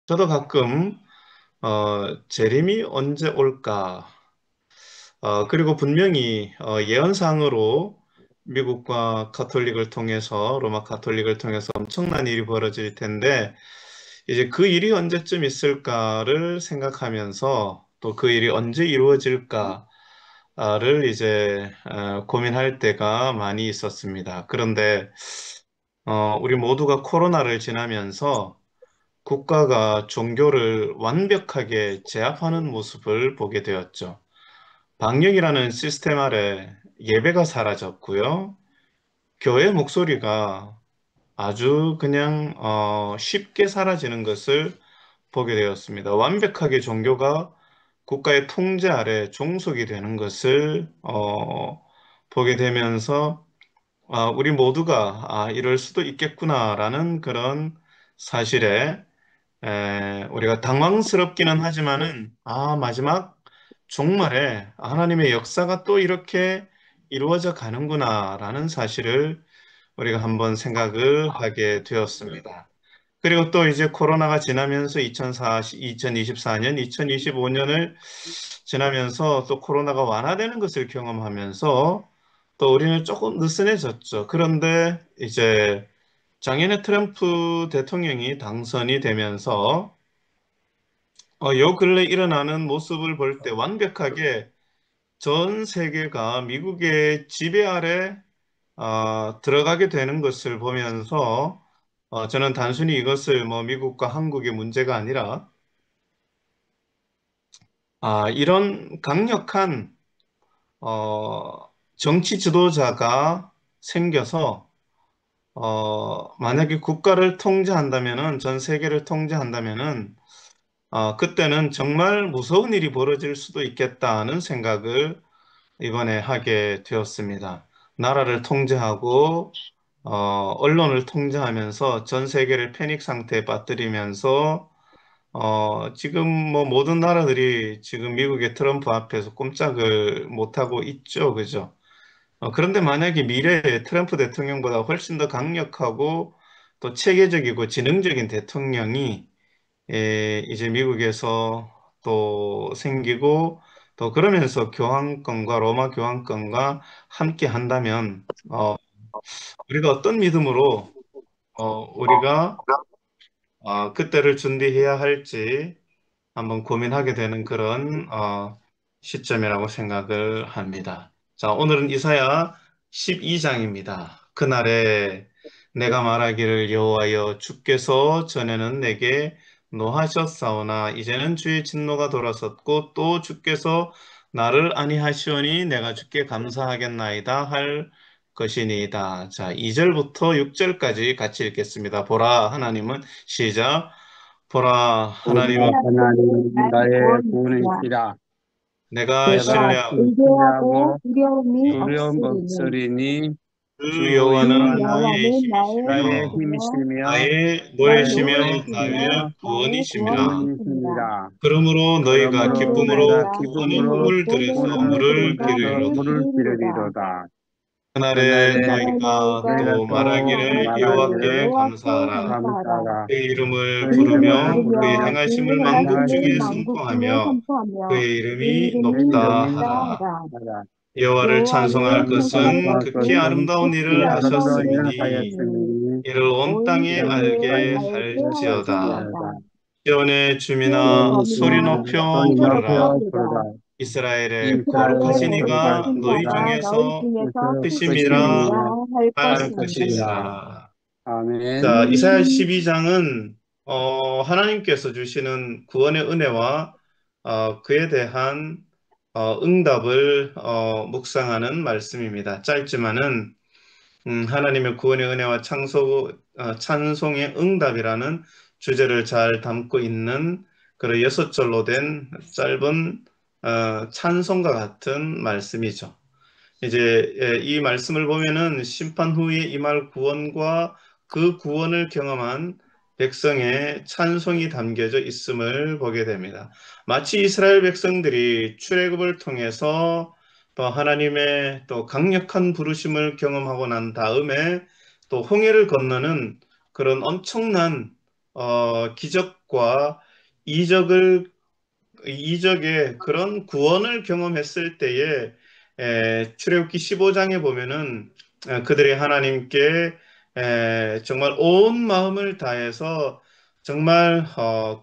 저도 가끔 재림이 언제 올까? 그리고 분명히 예언상으로 미국과 가톨릭을 통해서 로마 가톨릭을 통해서 엄청난 일이 벌어질 텐데 이제 그 일이 언제쯤 있을까를 생각하면서 또 그 일이 언제 이루어질까를 이제 고민할 때가 많이 있었습니다. 그런데 우리 모두가 코로나를 지나면서 국가가 종교를 완벽하게 제압하는 모습을 보게 되었죠. 방역이라는 시스템 아래 예배가 사라졌고요. 교회 목소리가 아주 그냥 쉽게 사라지는 것을 보게 되었습니다. 완벽하게 종교가 국가의 통제 아래 종속이 되는 것을 보게 되면서 우리 모두가 이럴 수도 있겠구나라는 그런 사실에 우리가 당황스럽기는 하지만은, 마지막 종말에 하나님의 역사가 또 이렇게 이루어져 가는구나라는 사실을 우리가 한번 생각을 하게 되었습니다. 그리고 또 이제 코로나가 지나면서 2024년, 2025년을 지나면서 또 코로나가 완화되는 것을 경험하면서 또 우리는 조금 느슨해졌죠. 그런데 이제 작년에 트럼프 대통령이 당선이 되면서 요 근래 일어나는 모습을 볼 때 완벽하게 전 세계가 미국의 지배 아래 들어가게 되는 것을 보면서 저는 단순히 이것을 뭐 미국과 한국의 문제가 아니라 이런 강력한 정치 지도자가 생겨서 만약에 국가를 통제한다면은 전 세계를 통제한다면은 그때는 정말 무서운 일이 벌어질 수도 있겠다는 생각을 이번에 하게 되었습니다. 나라를 통제하고 언론을 통제하면서 전 세계를 패닉 상태에 빠뜨리면서 지금 뭐 모든 나라들이 지금 미국의 트럼프 앞에서 꼼짝을 못하고 있죠. 그죠? 그런데 만약에 미래에 트럼프 대통령보다 훨씬 더 강력하고 또 체계적이고 지능적인 대통령이 이제 미국에서 또 생기고 또 그러면서 교황권과 로마 교황권과 함께 한다면 우리가 어떤 믿음으로 우리가 그때를 준비해야 할지 한번 고민하게 되는 그런 시점이라고 생각을 합니다. 자, 오늘은 이사야 12장입니다. 그날에 내가 말하기를 여호와여 주께서 전에는 내게 노하셨사오나 이제는 주의 진노가 돌아섰고 또 주께서 나를 아니하시오니 내가 주께 감사하겠나이다 할 것이니이다. 자, 2절부터 6절까지 같이 읽겠습니다. 보라 하나님은 시작. 보라 보라 하나님은 하나님 나의 나의 구원이시라. 구원이시라. 내가 내가 내가 신뢰하고 의뢰하고 신뢰하고 두려움이 두려움 없으리니 없으리니 주 주 주 여호와는 여호와는 나의 여호와는 나의 나의 힘이시며 힘이시며 힘이시며 나의 나의 노래시며 나의 노래시며 노래시며 나의 구원이심이라. 구원이시니라. 구원이시니라. 그러므로 너희가 그러므로 그러므로 기쁨으로 너희가 너희가 구원의 기쁨으로 기쁨으로 구원의 후물들에서 구원의 우물들에서 물을 물을 그물에서 물을 기르리로다. 기르리로다. 그날에 그날에 그날에 너희가 너희가 너희가 또 또 또 말하기를 말하기를 여호와께 말하기를 여호와께 감사하라. 감사하라. 감사하라. 그의 이름을 그 그 이름을 이름을 부르며 그의 부르며 부르며 그 행하심을 만국 행하심을 중에 행하심을 만국 중에 선포하며 선포하며 그의 그 이름이 그 이름이 높다 이름이 높다 하라. 하라. 하라. 여호와를 찬송할 여호와를 것은 찬송할 찬송할 극히 것은 것은 아름다운 극히 이 일을 아름다운 아름다운 일을 일을 하셨으니 하셨으니 하였으니 이를 온 온 땅에 이런 땅에 알게 땅에 알게 할지어다. 할지어다. 할지어다. 시온의 시온의 주민아 시온의 소리 거민아 주민아 높여 소리 소리 부르라. 높여 높여 부르라. 부르라. 이스라엘의 이스라엘의 이스라엘의 거룩하신 거룩한 이가 거룩하신 너희 자가 이가 너희 중에서 중에서 그래서 크시니라 크심이라 크심이라 할 할 할 것이니. 것이니라. 것이니라. 자, 아멘. 이사야 12장은 하나님께서 주시는 구원의 은혜와 그에 대한 응답을 묵상하는 말씀입니다. 짧지만은 하나님의 구원의 은혜와 찬송의 응답이라는 주제를 잘 담고 있는 그런 6절로 된 짧은 찬송과 같은 말씀이죠. 이제 이 말씀을 보면은 심판 후에 임할 구원과 그 구원을 경험한 백성의 찬송이 담겨져 있음을 보게 됩니다. 마치 이스라엘 백성들이 출애굽을 통해서 또 하나님의 또 강력한 부르심을 경험하고 난 다음에 또 홍해를 건너는 그런 엄청난 기적과 이적을 이적의 그런 구원을 경험했을 때에 출애굽기 15장에 보면은 그들이 하나님께 정말 온 마음을 다해서 정말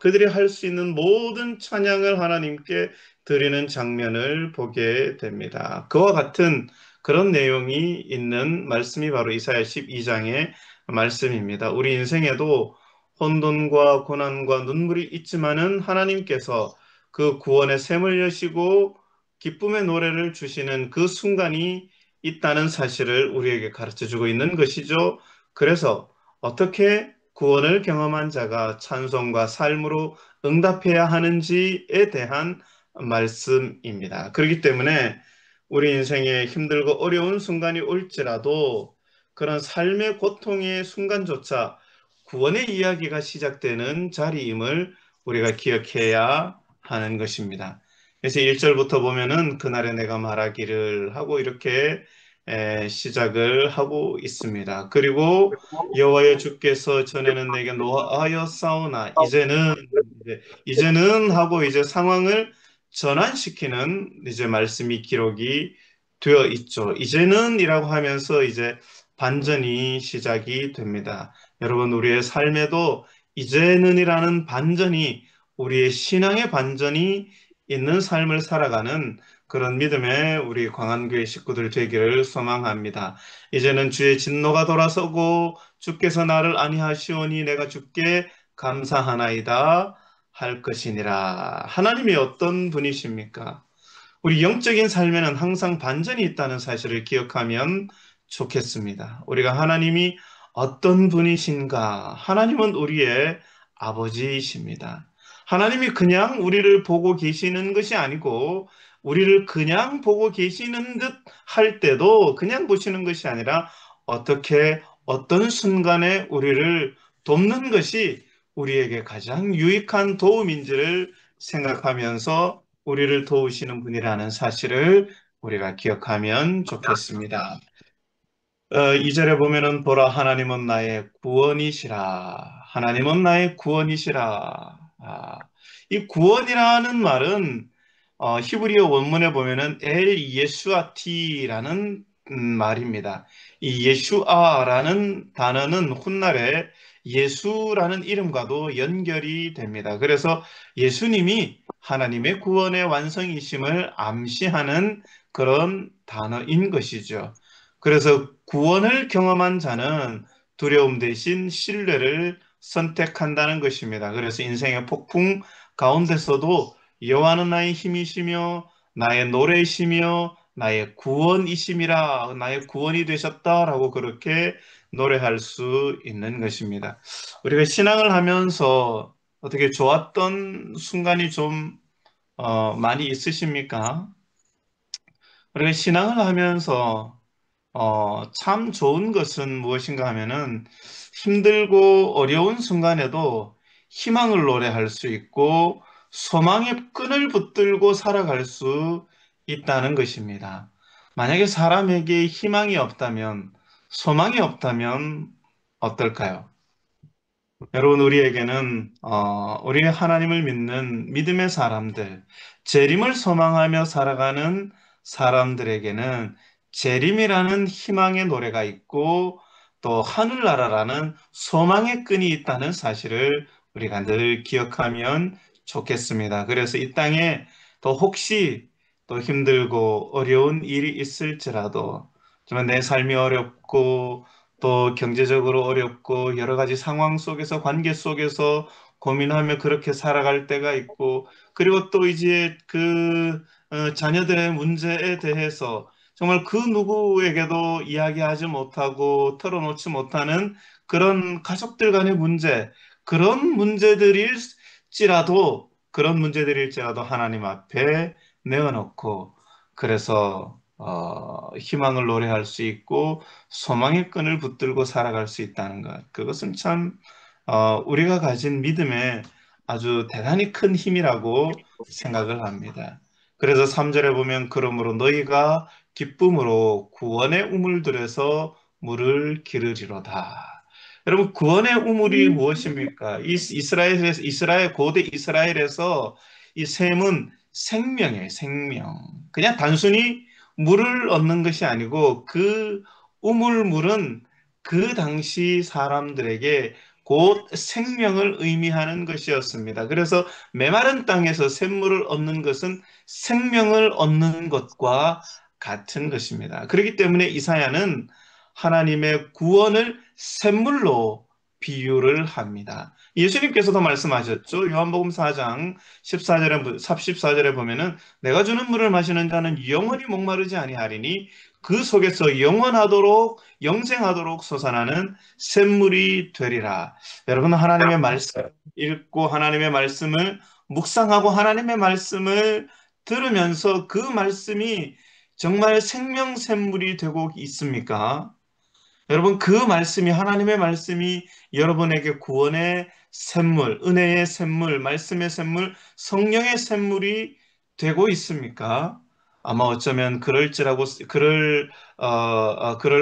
그들이 할 수 있는 모든 찬양을 하나님께 드리는 장면을 보게 됩니다. 그와 같은 그런 내용이 있는 말씀이 바로 이사야 12장의 말씀입니다. 우리 인생에도 혼돈과 고난과 눈물이 있지만은 하나님께서 그 구원의 샘을 여시고 기쁨의 노래를 주시는 그 순간이 있다는 사실을 우리에게 가르쳐 주고 있는 것이죠. 그래서 어떻게 구원을 경험한 자가 찬송과 삶으로 응답해야 하는지에 대한 말씀입니다. 그렇기 때문에 우리 인생에 힘들고 어려운 순간이 올지라도 그런 삶의 고통의 순간조차 구원의 이야기가 시작되는 자리임을 우리가 기억해야 하는 것입니다. 그래서 1절부터 보면은 그날에 내가 말하기를 하고 이렇게 시작을 하고 있습니다. 그리고 여호와여 주께서 전에는 내게 노하여 싸우나 이제는 하고 이제 상황을 전환시키는 이제 말씀이 기록이 되어 있죠. 이제는이라고 하면서 이제 반전이 시작이 됩니다. 여러분, 우리의 삶에도 이제는이라는 반전이 우리의 신앙의 반전이 있는 삶을 살아가는 그런 믿음의 우리 광안교회 식구들 되기를 소망합니다. 이제는 주의 진노가 돌아서고 주께서 나를 안위하시오니 내가 주께 감사하나이다 할 것이니라. 하나님이 어떤 분이십니까? 우리 영적인 삶에는 항상 반전이 있다는 사실을 기억하면 좋겠습니다. 우리가 하나님이 어떤 분이신가? 하나님은 우리의 아버지이십니다. 하나님이 그냥 우리를 보고 계시는 것이 아니고 우리를 그냥 보고 계시는 듯 할 때도 그냥 보시는 것이 아니라 어떻게 어떤 순간에 우리를 돕는 것이 우리에게 가장 유익한 도움인지를 생각하면서 우리를 도우시는 분이라는 사실을 우리가 기억하면 좋겠습니다. 2절에 보면은 보라 하나님은 나의 구원이시라. 하나님은 나의 구원이시라. 이 구원이라는 말은 히브리어 원문에 보면은 엘 예수아티라는 말입니다. 이 예수아라는 단어는 훗날에 예수라는 이름과도 연결이 됩니다. 그래서 예수님이 하나님의 구원의 완성이심을 암시하는 그런 단어인 것이죠. 그래서 구원을 경험한 자는 두려움 대신 신뢰를 선택한다는 것입니다. 그래서 인생의 폭풍 가운데서도 여호와는 나의 힘이시며 나의 노래이시며 나의 구원이심이라 나의 구원이 되셨다라고 그렇게 노래할 수 있는 것입니다. 우리가 신앙을 하면서 어떻게 좋았던 순간이 좀 많이 있으십니까? 우리가 신앙을 하면서 참 좋은 것은 무엇인가 하면은 힘들고 어려운 순간에도 희망을 노래할 수 있고 소망의 끈을 붙들고 살아갈 수 있다는 것입니다. 만약에 사람에게 희망이 없다면, 소망이 없다면 어떨까요? 여러분, 우리에게는 우리 하나님을 믿는 믿음의 사람들, 재림을 소망하며 살아가는 사람들에게는 재림이라는 희망의 노래가 있고 또 하늘나라라는 소망의 끈이 있다는 사실을 우리가 늘 기억하면 좋겠습니다. 그래서 이 땅에 또 혹시 또 힘들고 어려운 일이 있을지라도 정말 내 삶이 어렵고 또 경제적으로 어렵고 여러 가지 상황 속에서 관계 속에서 고민하며 그렇게 살아갈 때가 있고 그리고 또 이제 그 자녀들의 문제에 대해서 정말 그 누구에게도 이야기하지 못하고 털어놓지 못하는 그런 가족들 간의 문제 그런 문제들일지라도 하나님 앞에 내어놓고 그래서 희망을 노래할 수 있고 소망의 끈을 붙들고 살아갈 수 있다는 것. 그것은 참 우리가 가진 믿음의 아주 대단히 큰 힘이라고 생각을 합니다. 그래서 3절에 보면 그러므로 너희가 기쁨으로 구원의 우물들에서 물을 기르리로다. 여러분, 구원의 우물이 무엇입니까? 이스라엘, 고대 이스라엘에서 이 샘은 생명이에요, 생명. 그냥 단순히 물을 얻는 것이 아니고 그 우물물은 그 당시 사람들에게 곧 생명을 의미하는 것이었습니다. 그래서 메마른 땅에서 샘물을 얻는 것은 생명을 얻는 것과 같은 것입니다. 그렇기 때문에 이사야는 하나님의 구원을 샘물로 비유를 합니다. 예수님께서도 말씀하셨죠. 요한복음 4장 14절에 보면은 내가 주는 물을 마시는 자는 영원히 목마르지 아니하리니 그 속에서 영원하도록 영생하도록 솟아나는 샘물이 되리라. 여러분, 하나님의 말씀 읽고 하나님의 말씀을 묵상하고 하나님의 말씀을 들으면서 그 말씀이 정말 생명샘물이 되고 있습니까? 여러분, 그 말씀이, 하나님의 말씀이 여러분에게 구원의 샘물, 은혜의 샘물, 말씀의 샘물, 성령의 샘물이 되고 있습니까? 아마 어쩌면 그럴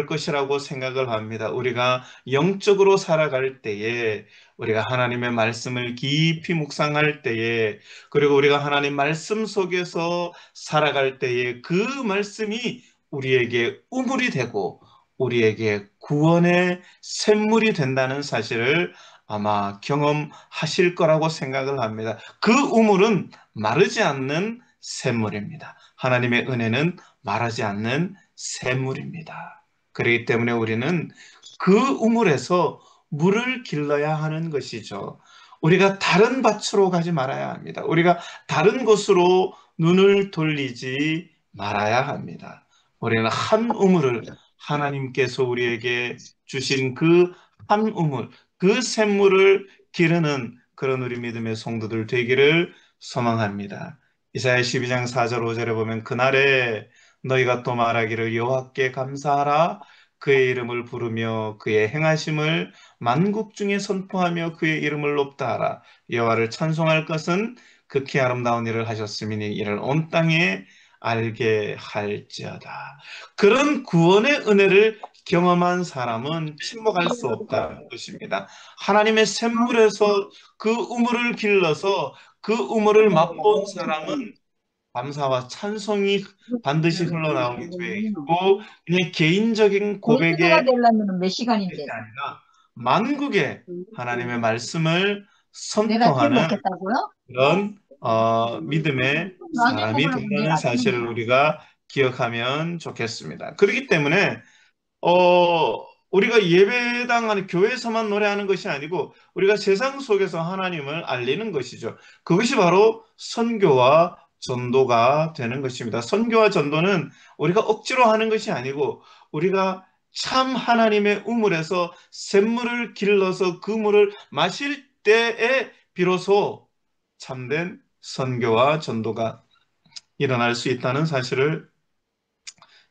것이라고 생각을 합니다. 우리가 영적으로 살아갈 때에, 우리가 하나님의 말씀을 깊이 묵상할 때에, 그리고 우리가 하나님 말씀 속에서 살아갈 때에 그 말씀이 우리에게 우물이 되고, 우리에게 구원의 샘물이 된다는 사실을 아마 경험하실 거라고 생각을 합니다. 그 우물은 마르지 않는 샘물입니다. 하나님의 은혜는 마르지 않는 샘물입니다. 그렇기 때문에 우리는 그 우물에서 물을 길러야 하는 것이죠. 우리가 다른 밭으로 가지 말아야 합니다. 우리가 다른 곳으로 눈을 돌리지 말아야 합니다. 우리는 한 우물을, 하나님께서 우리에게 주신 그 한 우물, 그 샘물을 기르는 그런 우리 믿음의 성도들 되기를 소망합니다. 이사야 12장 4절 5절에 보면 그날에 너희가 또 말하기를 여호와께 감사하라, 그의 이름을 부르며 그의 행하심을 만국 중에 선포하며 그의 이름을 높다 하라. 여호와를 찬송할 것은 극히 아름다운 일을 하셨음이니 이를 온 땅에 알게 할지어다. 그런 구원의 은혜를 경험한 사람은 침묵할 수 없다는 것입니다. 하나님의 샘물에서 그 우물을 길러서 그 우물을 맛본 사람은 감사와 찬송이 반드시 흘러나오게 되어 있고, 그냥 개인적인 제주도가 고백의 되려면 몇 것이 시간인데? 아니라 만국의 하나님의 말씀을 내가 술 선포하는 먹겠다고요? 그런 믿음의 많이 사람이 먹으려면 내일 된다는 사실을 아침이야. 우리가 기억하면 좋겠습니다. 그렇기 때문에 우리가 예배당 안에 교회에서만 노래하는 것이 아니고 우리가 세상 속에서 하나님을 알리는 것이죠. 그것이 바로 선교와 전도가 되는 것입니다. 선교와 전도는 우리가 억지로 하는 것이 아니고 우리가 참 하나님의 우물에서 샘물을 길러서 그 물을 마실 때에 비로소 참된 선교와 전도가 일어날 수 있다는 사실을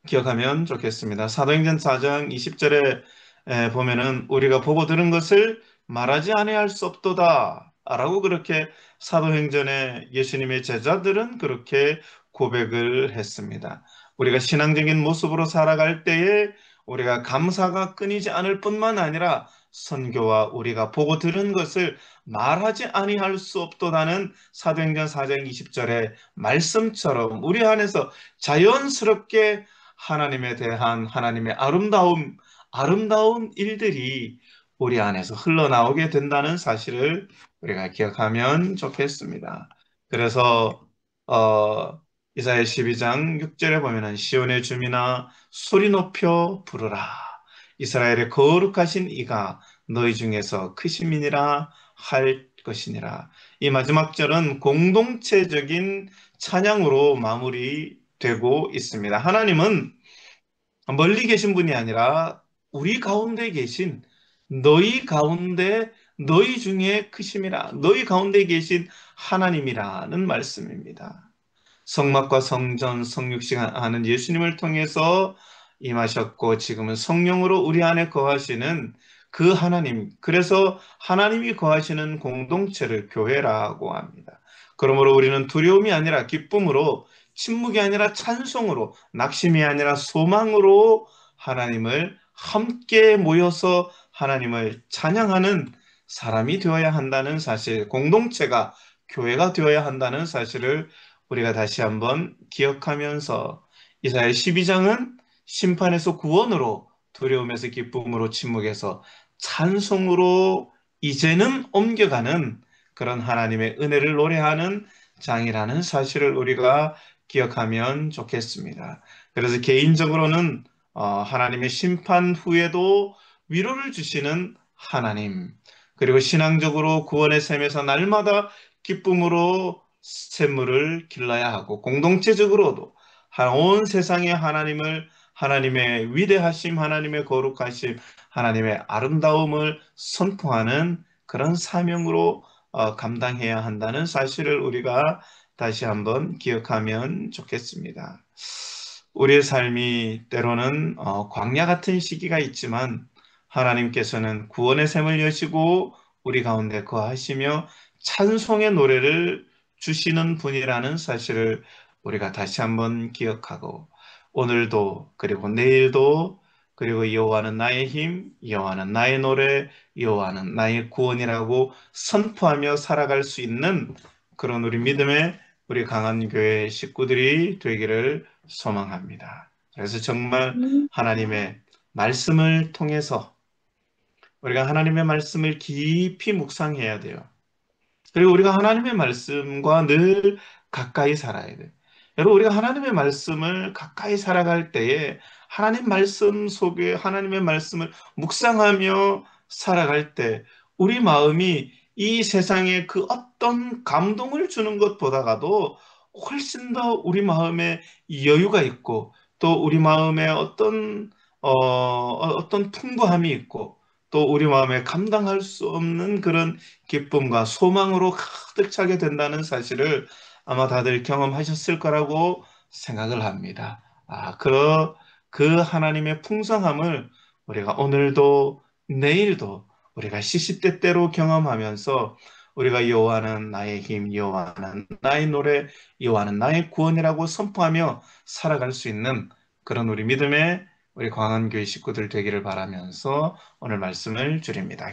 기억하면 좋겠습니다. 사도행전 4장 20절에 보면은 우리가 보고 들은 것을 말하지 아니할 수 없도다 라고 그렇게 사도행전에 예수님의 제자들은 그렇게 고백을 했습니다. 우리가 신앙적인 모습으로 살아갈 때에 우리가 감사가 끊이지 않을 뿐만 아니라 선교와 우리가 보고 들은 것을 말하지 아니할 수 없도다는 사도행전 4장 20절의 말씀처럼 우리 안에서 자연스럽게 하나님에 대한 하나님의 아름다운 일들이 우리 안에서 흘러나오게 된다는 사실을 우리가 기억하면 좋겠습니다. 그래서 이사야 12장 6절에 보면은 시온의 주민아 소리 높여 부르라. 이스라엘의 거룩하신 이가 너희 중에서 크심이니라 할 것이니라. 이 마지막 절은 공동체적인 찬양으로 마무리되고 있습니다. 하나님은 멀리 계신 분이 아니라 우리 가운데 계신, 너희 가운데 너희 중에 크심이라, 너희 가운데 계신 하나님이라는 말씀입니다. 성막과 성전, 성육신하는 예수님을 통해서 임하셨고 지금은 성령으로 우리 안에 거하시는 그 하나님, 그래서 하나님이 거하시는 공동체를 교회라고 합니다. 그러므로 우리는 두려움이 아니라 기쁨으로, 침묵이 아니라 찬송으로, 낙심이 아니라 소망으로 하나님을 함께 모여서 하나님을 찬양하는 사람이 되어야 한다는 사실, 공동체가 교회가 되어야 한다는 사실을 우리가 다시 한번 기억하면서 이사야 12장은 심판에서 구원으로, 두려움에서 기쁨으로, 침묵에서 찬송으로 이제는 옮겨가는 그런 하나님의 은혜를 노래하는 장이라는 사실을 우리가 기억하면 좋겠습니다. 그래서 개인적으로는 하나님의 심판 후에도 위로를 주시는 하나님, 그리고 신앙적으로 구원의 셈에서 날마다 기쁨으로 샘물을 길러야 하고, 공동체적으로도 온 세상의 하나님을, 하나님의 위대하심, 하나님의 거룩하심, 하나님의 아름다움을 선포하는 그런 사명으로 감당해야 한다는 사실을 우리가 다시 한번 기억하면 좋겠습니다. 우리의 삶이 때로는 광야 같은 시기가 있지만 하나님께서는 구원의 샘을 여시고 우리 가운데 거하시며 찬송의 노래를 주시는 분이라는 사실을 우리가 다시 한번 기억하고, 오늘도 그리고 내일도, 그리고 여호와는 나의 힘, 여호와는 나의 노래, 여호와는 나의 구원이라고 선포하며 살아갈 수 있는 그런 우리 믿음의, 우리 강한 교회 식구들이 되기를 소망합니다. 그래서 정말 하나님의 말씀을 통해서 우리가 하나님의 말씀을 깊이 묵상해야 돼요. 그리고 우리가 하나님의 말씀과 늘 가까이 살아야 돼. 여러분, 우리가 하나님의 말씀을 가까이 살아갈 때에, 하나님 말씀 속에 하나님의 말씀을 묵상하며 살아갈 때, 우리 마음이 이 세상에 그 어떤 감동을 주는 것보다가도 훨씬 더 우리 마음에 여유가 있고, 또 우리 마음에 어떤 풍부함이 있고, 또 우리 마음에 감당할 수 없는 그런 기쁨과 소망으로 가득 차게 된다는 사실을 아마 다들 경험하셨을 거라고 생각을 합니다. 그 하나님의 풍성함을 우리가 오늘도 내일도 우리가 시시때때로 경험하면서, 우리가 여호와는 나의 힘, 여호와는 나의 노래, 여호와는 나의 구원이라고 선포하며 살아갈 수 있는 그런 우리 믿음의, 우리 광안교회 식구들 되기를 바라면서 오늘 말씀을 드립니다.